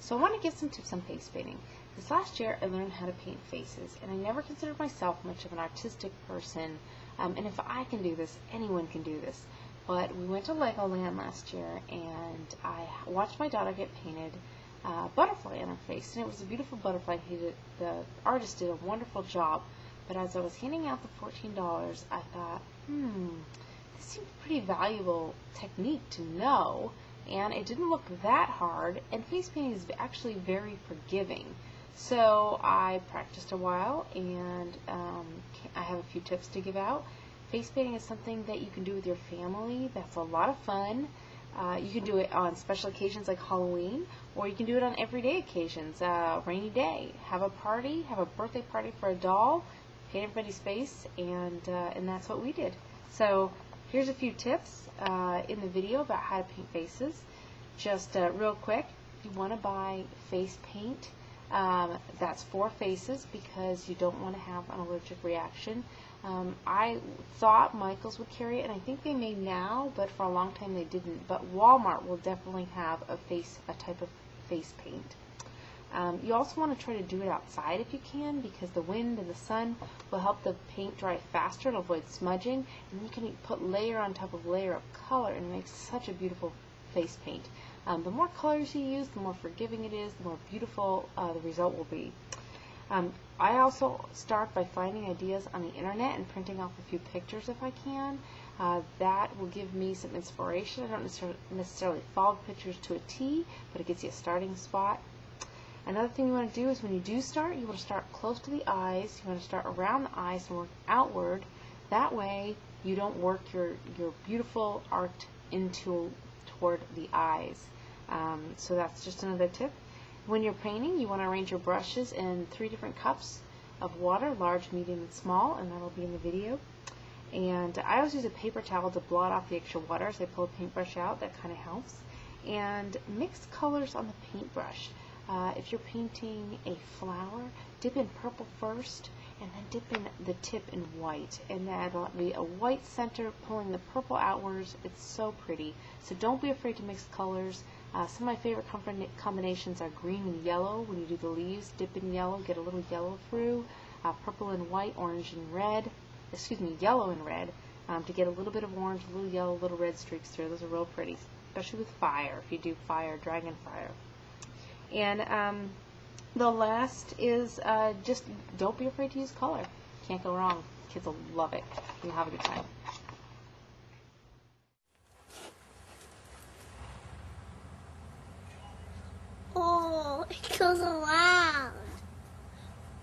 So I want to give some tips on face painting. This last year I learned how to paint faces, and I never considered myself much of an artistic person, and if I can do this, anyone can do this. But we went to Legoland last year, and I watched my daughter get painted a butterfly on her face, and it was a beautiful butterfly. The artist did a wonderful job, but as I was handing out the $14, I thought, this seemed a pretty valuable technique to know, and it didn't look that hard, and face painting is actually very forgiving. So I practiced a while, and I have a few tips to give out. Face painting is something that you can do with your family. That's a lot of fun. You can do it on special occasions like Halloween, or you can do it on everyday occasions, rainy day. Have a party, have a birthday party for a doll, paint everybody's face, and that's what we did. So here's a few tips in the video about how to paint faces. Just real quick, you want to buy face paint. That's for faces because you don't want to have an allergic reaction. I thought Michaels would carry it, and I think they may now, but for a long time they didn't. But Walmart will definitely have a type of face paint. You also want to try to do it outside if you can, because the wind and the sun will help the paint dry faster and avoid smudging, and you can put layer on top of layer of color, and it makes such a beautiful face paint. The more colors you use, the more forgiving it is, the more beautiful the result will be. I also start by finding ideas on the internet and printing off a few pictures if I can. That will give me some inspiration. I don't necessarily follow pictures to a T, but it gets you a starting spot. Another thing you want to do is when you do start, you want to start close to the eyes. You want to start around the eyes and work outward. That way you don't work your beautiful art toward the eyes. So that's just another tip. When you're painting, you want to arrange your brushes in 3 different cups of water, large, medium, and small, and that'll be in the video. And I always use a paper towel to blot off the extra water as I pull a paintbrush out. That kind of helps. And mix colors on the paintbrush. If you're painting a flower, dip in purple first, and then dip in the tip in white. And that'll be a white center pulling the purple outwards. It's so pretty. So don't be afraid to mix colors. Some of my favorite combinations are green and yellow. When you do the leaves, dip in yellow, get a little yellow through. Purple and white, orange and red. Yellow and red. To get a little bit of orange, a little yellow, a little red streaks through. Those are real pretty, especially with fire, if you do fire, dragon fire. And the last is just don't be afraid to use color. Can't go wrong. Kids will love it. You'll have a good time. Oh, it goes around.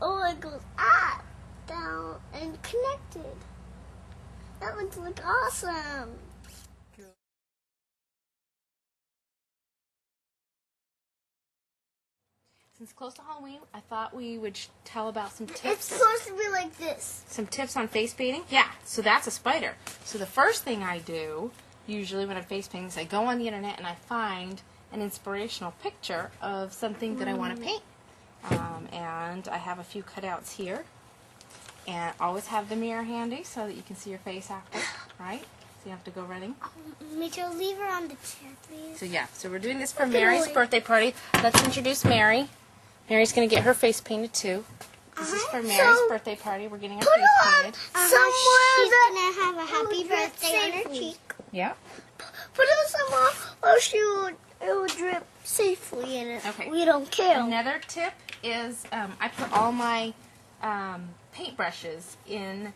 Oh, it goes up, down, and connected. That looks like awesome. Since close to Halloween, I thought we would tell about some tips. It's supposed to be like this. Some tips on face painting? Yeah, so that's a spider. So the first thing I do, usually when I'm face painting, is I go on the internet and I find an inspirational picture of something that I want to paint. And I have a few cutouts here. And always have the mirror handy so that you can see your face after, right? So you have to go running. Mitchell, leave her on the chair, please. So yeah, so we're doing this for Mary's birthday party. Let's introduce Mary. Mary's going to get her face painted too. This is for Mary's birthday party. We're getting her face painted. She's going to have a happy birthday on her cheek. Yeah. Put it somewhere or it will drip safely in it. Okay. We don't care. Another tip is I put all my paintbrushes in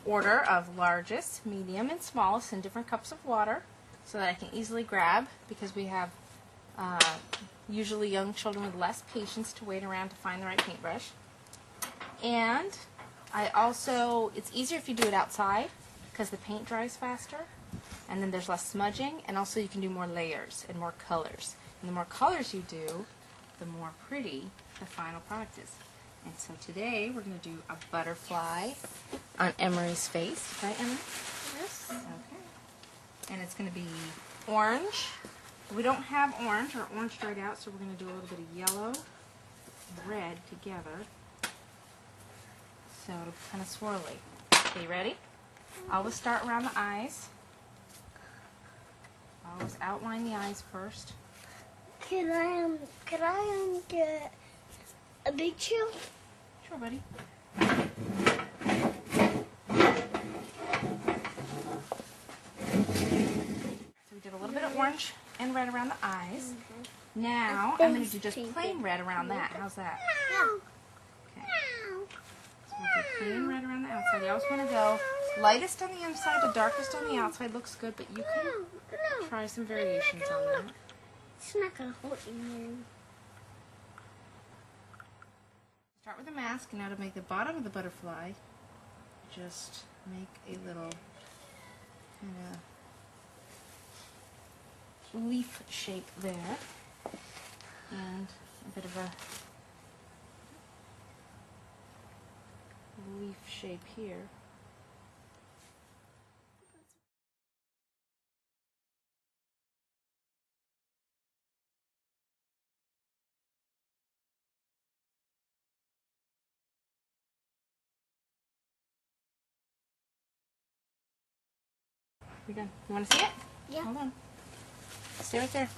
order of largest, medium, and smallest in different cups of water so that I can easily grab, because we have usually young children with less patience to wait around to find the right paintbrush. And it's easier if you do it outside because the paint dries faster, and then there's less smudging, and also you can do more layers and more colors. And the more colors you do, the more pretty the final product is. And so today we're going to do a butterfly on Emery's face. Right, Emery? Yes. Okay. And it's going to be orange. We don't have orange or orange dried out, so we're going to do a little bit of yellow and red together. So it'll be kind of swirly. Okay, ready? Always start around the eyes. Always outline the eyes first. Could I get a big chew? Sure, buddy. So we did a little bit of orange and red around the eyes. Now I'm going to do just plain red around that. How's that? Okay. So we'll do plain red around the outside. You always want to go lightest on the inside to darkest on the outside. Looks good, but you can try some variations on that. It's not gonna hold you. Start with a mask, and now to make the bottom of the butterfly, just make a little kind of leaf shape there, and a bit of a leaf shape here. We're done. You want to see it? Yeah. Hold on. Stay right there.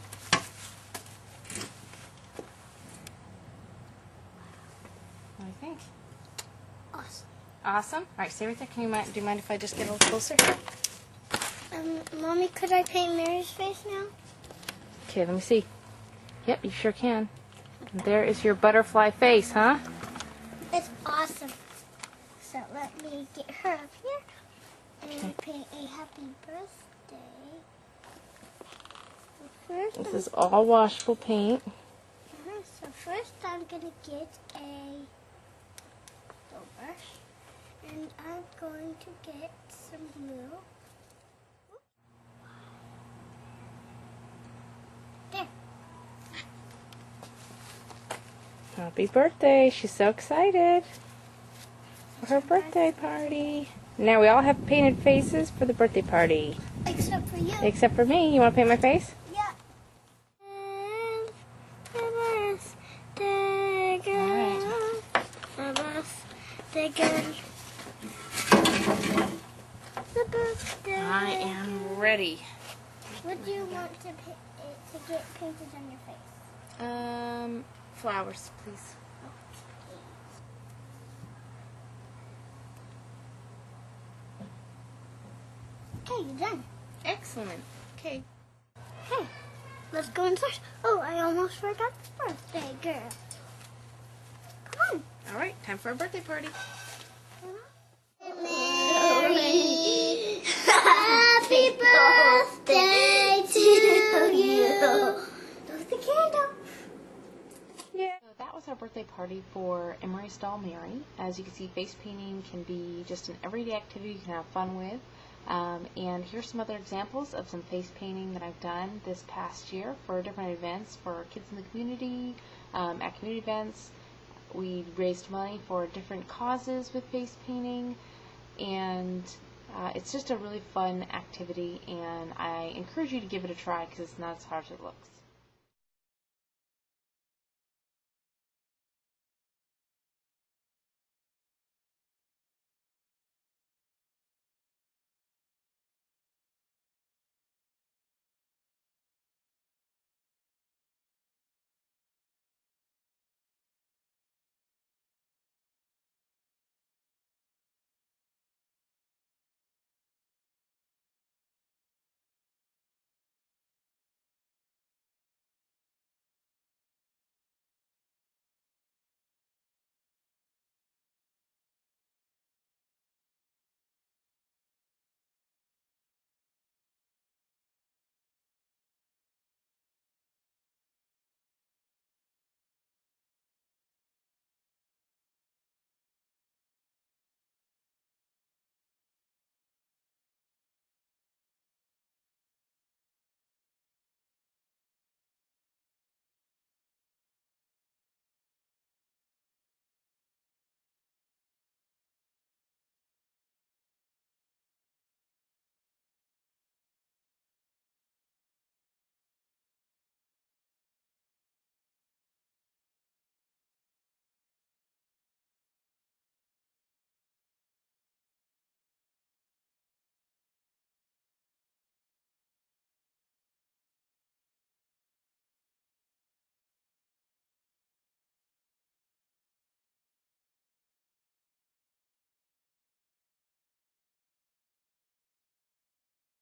What do you think? Awesome. Awesome. All right, stay right there. Do you mind if I just get a little closer? Mommy, could I paint Mary's face now? Okay, let me see. Yep, you sure can. And there is your butterfly face, huh? It's awesome. So let me get her up here and paint a happy birthday. First, This is all washable paint. so first I'm gonna get a brush, and I'm going to get some glue. There. Happy birthday. She's so excited for her birthday party. Now we all have painted faces for the birthday party. Except for you. Except for me. You want to paint my face? Yeah. And the birthday girl. The birthday girl. The birthday. I am ready. What do you want to get painted on your face? Flowers, please. Okay, you're done. Excellent. Okay. Hey, let's go inside. Oh, I almost forgot the birthday girl. Come on. All right, time for our birthday party. Mary, happy birthday to you. There's the candle. Yeah. So that was our birthday party for Emery's doll Mary. As you can see, face painting can be just an everyday activity you can have fun with. And here's some other examples of some face painting that I've done this past year for different events for kids in the community, at community events. We raised money for different causes with face painting, and it's just a really fun activity, and I encourage you to give it a try because it's not as hard as it looks.